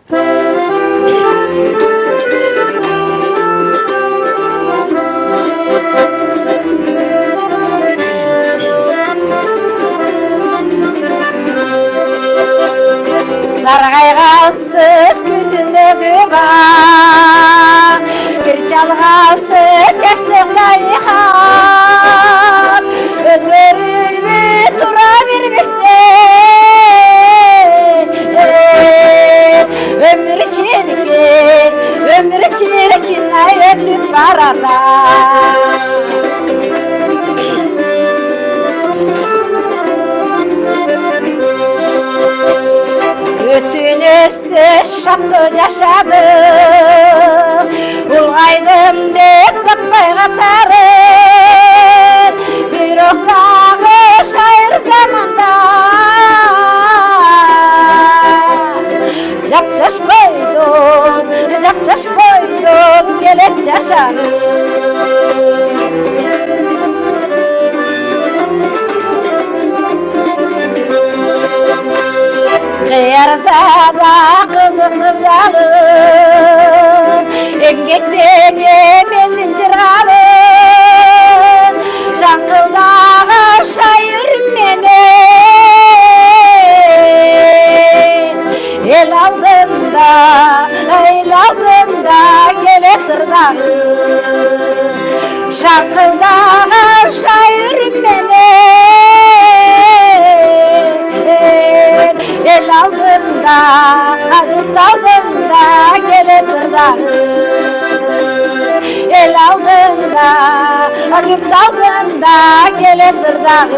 Sargayğalsız gözündögü var, bir çalğalsız yaşlıqda yıxar, özgörülmü tura vermişti, ömür çirkin ötüp barada. Ötünüzsüz şatlı yaşadım, ulğaydım dep bakmay qatarım, bir oqtağı şair zamanda. Japjaş boydum, gelek yaşarım. Kıyarsada kızım kızalım, engekleri belin çıralım, şankıldağı şair meni, el aldığında gele tırnağım, şankıldağı şair meni, el aldığında, adım aldığında gele tırnağım, el aldığında, adım aldığında gele tırnağım.